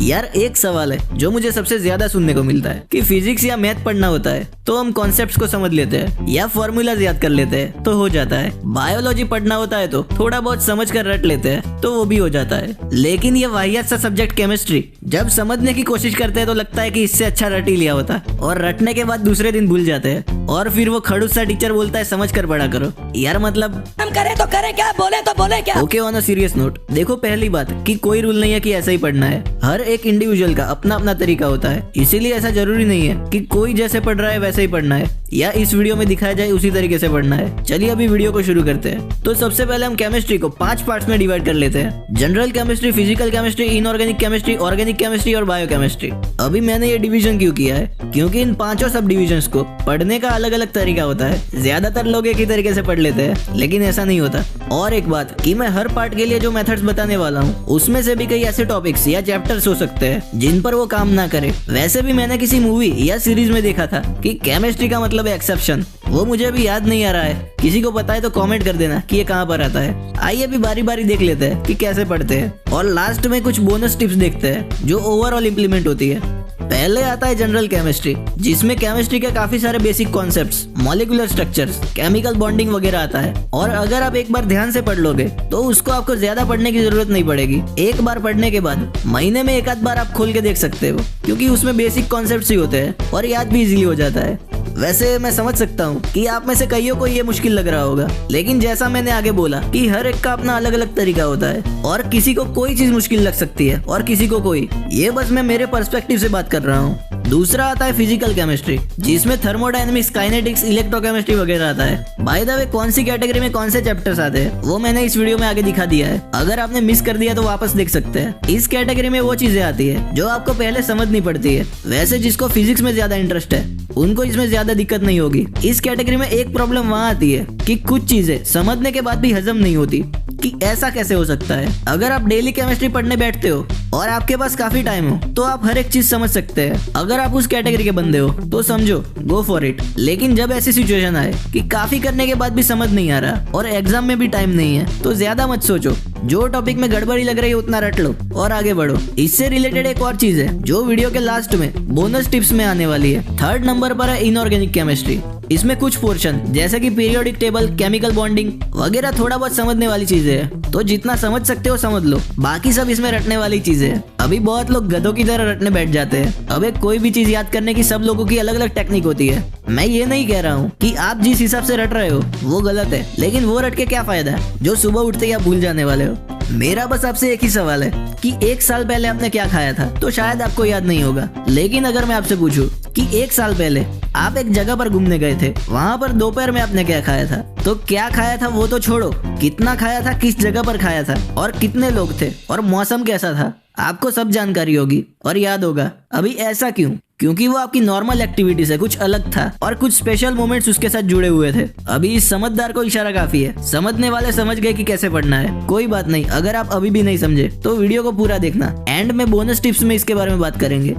यार एक सवाल है जो मुझे सबसे ज्यादा सुनने को मिलता है कि फिजिक्स या मैथ पढ़ना होता है तो हम कॉन्सेप्ट्स को समझ लेते हैं या फॉर्मूलाज याद कर लेते हैं तो हो जाता है। बायोलॉजी पढ़ना होता है तो थोड़ा बहुत समझ कर रट लेते हैं तो वो भी हो जाता है। लेकिन ये वाहियात सा सब्जेक्ट केमिस्ट्री जब समझने की कोशिश करते हैं तो लगता है कि इससे अच्छा रट ही लिया होता और रटने के बाद दूसरे दिन भूल जाते हैं और फिर वो खड़ूस सा टीचर बोलता है समझ कर पढ़ा करो। यार मतलब हम करें तो करें क्या, बोले तो बोले क्या। Okay on a serious note, देखो पहली बात कि कोई रूल नहीं है कि ऐसा ही पढ़ना है। हर एक इंडिविजुअल का अपना अपना तरीका होता है, इसीलिए ऐसा जरूरी नहीं है कि कोई जैसे पढ़ रहा है वैसे ही पढ़ना है या इस वीडियो में दिखाया जाए उसी तरीके से पढ़ना है। चलिए अभी वीडियो को शुरू करते हैं। तो सबसे पहले हम केमिस्ट्री को 5 पार्ट्स में डिवाइड कर लेते हैं। General chemistry, physical chemistry, inorganic chemistry, organic chemistry और बायो केमिस्ट्री। अभी मैंने ये डिवीजन क्यों किया है, क्योंकि इन पांचों सब डिविजन्स को पढ़ने का अलग अलग तरीका होता है। ज्यादातर लोग एक ही तरीके से पढ़ लेते हैं लेकिन ऐसा नहीं होता। और एक बात कि मैं हर पार्ट के लिए जो मेथड्स बताने वाला हूँ उसमें से भी कई ऐसे टॉपिक्स या चैप्टर्स हो सकते हैं जिन पर वो काम ना करे। वैसे भी मैंने किसी मूवी या सीरीज में देखा था कि केमिस्ट्री का मतलब है एक्सेप्शन, वो मुझे अभी याद नहीं आ रहा है। किसी को पता है तो कमेंट कर देना कि ये कहाँ पर आता है। आइए अभी बारी बारी देख लेते हैं कि कैसे पढ़ते हैं और लास्ट में कुछ बोनस टिप्स देखते हैं जो ओवरऑल इंप्लीमेंट होती है। पहले आता है जनरल केमिस्ट्री, जिसमें केमिस्ट्री के काफी सारे basic concepts, molecular structures, chemical bonding वगैरह आता है। और अगर आप एक बार ध्यान से पढ़ लोगे तो उसको आपको ज्यादा पढ़ने की जरूरत नहीं पड़ेगी। एक बार पढ़ने के बाद महीने में एक आध बार आप खोल के देख सकते हो, क्योंकि उसमें बेसिक कॉन्सेप्ट्स ही होते हैं और याद भी इजीली हो जाता है। वैसे मैं समझ सकता हूँ कि आप में से कईयों को ये मुश्किल लग रहा होगा, लेकिन जैसा मैंने आगे बोला कि हर एक का अपना अलग अलग तरीका होता है और किसी को कोई चीज मुश्किल लग सकती है और किसी को कोई। ये बस मैं मेरे पर्सपेक्टिव से बात कर रहा हूँ। दूसरा आता है फिजिकल केमिस्ट्री, जिसमें थर्मोडायनेमिक्स, काइनेटिक्स, इलेक्ट्रोकेमिस्ट्री वगैरह आता है। बाय द वे कौन सी कैटेगरी में कौन से चैप्टर्स आते हैं वो मैंने इस वीडियो में आगे दिखा दिया है, अगर आपने मिस कर दिया तो वापस देख सकते हैं। इस कैटेगरी में वो चीजें आती है जो आपको पहले समझनी पड़ती है। वैसे जिसको फिजिक्स में ज्यादा इंटरेस्ट है उनको इसमें ज्यादा दिक्कत नहीं होगी। इस कैटेगरी में एक प्रॉब्लम वहाँ आती है कि कुछ चीजें समझने के बाद भी हजम नहीं होती कि ऐसा कैसे हो सकता है। अगर आप डेली केमिस्ट्री पढ़ने बैठते हो और आपके पास काफी टाइम हो तो आप हर एक चीज समझ सकते हैं। अगर आप उस कैटेगरी के बंदे हो तो समझो, गो फॉर इट। लेकिन जब ऐसी सिचुएशन आए कि काफी करने के बाद भी समझ नहीं आ रहा और एग्जाम में भी टाइम नहीं है तो ज्यादा मत सोचो, जो टॉपिक में गड़बड़ी लग रही है उतना रट लो और आगे बढ़ो। इससे रिलेटेड एक और चीज है जो वीडियो के लास्ट में बोनस टिप्स में आने वाली है। 3rd नंबर पर है इनऑर्गेनिक केमिस्ट्री। इसमें कुछ पोर्शन जैसे कि पीरियोडिक टेबल, केमिकल बॉन्डिंग वगैरह थोड़ा बहुत समझने वाली चीजें हैं, तो जितना समझ सकते हो समझ लो, बाकी सब इसमें रटने वाली चीजें हैं। अभी बहुत लोग गधों की तरह रटने बैठ जाते हैं। अबे कोई भी चीज याद करने की सब लोगों की अलग अलग टेक्निक होती है। मैं ये नहीं कह रहा हूँ कि आप जिस हिसाब से रट रहे हो वो गलत है, लेकिन वो रट के क्या फायदा है जो सुबह उठते ही आप भूल जाने वाले हो। मेरा बस आपसे एक ही सवाल है कि 1 साल पहले आपने क्या खाया था, तो शायद आपको याद नहीं होगा। लेकिन अगर मैं आपसे पूछूं कि 1 साल पहले आप एक जगह पर घूमने गए थे, वहाँ पर दोपहर में आपने क्या खाया था, तो क्या खाया था वो तो छोड़ो, कितना खाया था, किस जगह पर खाया था और कितने लोग थे और मौसम कैसा था, आपको सब जानकारी होगी और याद होगा। अभी ऐसा क्यों? क्योंकि वो आपकी नॉर्मल एक्टिविटी से कुछ अलग था और कुछ स्पेशल मोमेंट्स उसके साथ जुड़े हुए थे। अभी इस समझदार को इशारा काफी है, समझने वाले समझ गए कि कैसे पढ़ना है। कोई बात नहीं, अगर आप अभी भी नहीं समझे तो वीडियो को पूरा देखना, एंड में बोनस टिप्स में इसके बारे में बात करेंगे।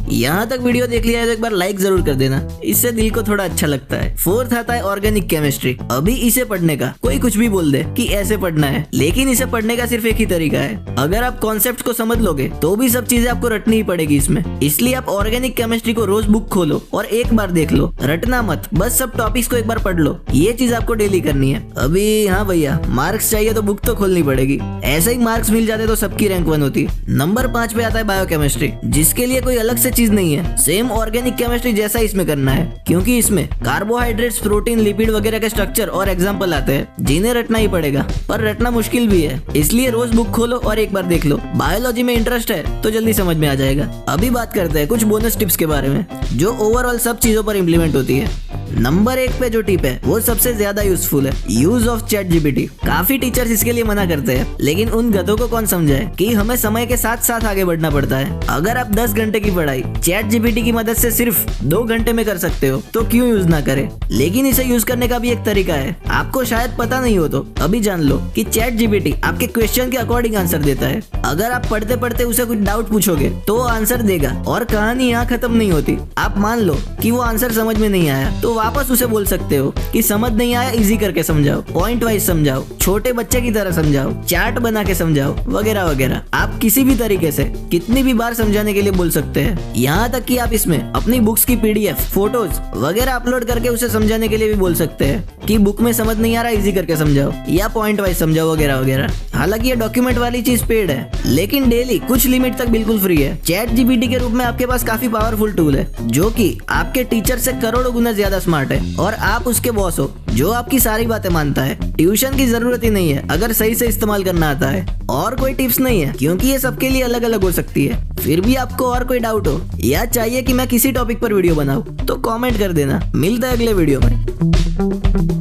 यहाँ तक वीडियो देख लिया है तो एक बार लाइक जरूर कर देना, इससे दिल को थोड़ा अच्छा लगता है। 4th आता है ऑर्गेनिक केमिस्ट्री। अभी इसे पढ़ने का कोई कुछ भी बोल दे कि ऐसे पढ़ना है, लेकिन इसे पढ़ने का सिर्फ एक ही तरीका है। अगर आप कॉन्सेप्ट को समझ लोगे तो भी सब चीजें आपको रटनी ही पड़ेगी इसमें। इसलिए आप ऑर्गेनिक केमिस्ट्री को रोज बुक खोलो और एक बार देख लो, रटना मत, बस सब टॉपिक्स को एक बार पढ़ लो। ये चीज आपको डेली करनी है। अभी हाँ भैया, मार्क्स चाहिए तो बुक तो खोलनी पड़ेगी, ऐसे ही मार्क्स मिल जाते तो सबकी रैंक 1 होती। नंबर 5 पे आता है बायोकेमिस्ट्री, जिसके लिए कोई अलग से चीज नहीं है, सेम ऑर्गेनिक केमिस्ट्री जैसा इसमें करना है, क्योंकि इसमें कार्बोहाइड्रेट्स, प्रोटीन, लिपिड वगैरह के स्ट्रक्चर और एग्जांपल आते हैं जिन्हें रटना ही पड़ेगा, पर रटना मुश्किल भी है। इसलिए रोज बुक खोलो और एक बार देख लो। बायोलॉजी में इंटरेस्ट है तो जल्दी समझ में आ जाएगा। अभी बात करते हैं कुछ बोनस टिप्स के बारे में जो ओवरऑल सब चीजों पर इंप्लीमेंट होती है। नंबर 1 पे जो टिप है वो सबसे ज्यादा यूजफुल है, यूज ऑफ चैट जीपीटी। काफी टीचर्स इसके लिए मना करते हैं, लेकिन उन गधों को कौन समझाए कि हमें समय के साथ साथ आगे बढ़ना पड़ता है। अगर आप 10 घंटे की पढ़ाई चैट जीपीटी की मदद से सिर्फ 2 घंटे में कर सकते हो तो क्यों यूज ना करें। लेकिन इसे यूज करने का भी एक तरीका है, आपको शायद पता नहीं हो तो अभी जान लो कि चैट जीपीटी आपके क्वेश्चन के अकॉर्डिंग आंसर देता है। अगर आप पढ़ते पढ़ते उसे कुछ डाउट पूछोगे तो वो आंसर देगा और कहानी यहाँ खत्म नहीं होती। आप मान लो कि वो आंसर समझ में नहीं आया तो वापस उसे बोल सकते हो कि समझ नहीं आया इजी करके समझाओ, पॉइंट वाइज समझाओ, छोटे बच्चे की तरह समझाओ, चार्ट बना के समझाओ, वगैरह वगैरह। आप किसी भी तरीके से कितनी भी बार समझाने के लिए बोल सकते हैं। यहाँ तक कि आप इसमें अपनी बुक्स की PDF, फोटोज वगैरह अपलोड करके उसे समझाने के लिए भी बोल सकते हैं कि बुक में समझ नहीं आ रहा इजी करके समझाओ या पॉइंट वाइज समझाओ, वगैरह वगैरह। हालांकि ये डॉक्यूमेंट वाली चीज पेड है, लेकिन डेली कुछ लिमिट तक बिल्कुल फ्री है। ChatGPT के रूप में आपके पास काफी पावरफुल टूल है जो कि आपके टीचर से करोड़ों गुना ज्यादा स्मार्ट है और आप उसके बॉस हो जो आपकी सारी बातें मानता है। ट्यूशन की जरूरत ही नहीं है अगर सही से इस्तेमाल करना आता है। और कोई टिप्स नहीं है क्योंकि ये सबके लिए अलग अलग हो सकती है। फिर भी आपको और कोई डाउट हो या चाहिए कि मैं किसी टॉपिक पर वीडियो बनाऊं तो कमेंट कर देना। मिलता है अगले वीडियो में।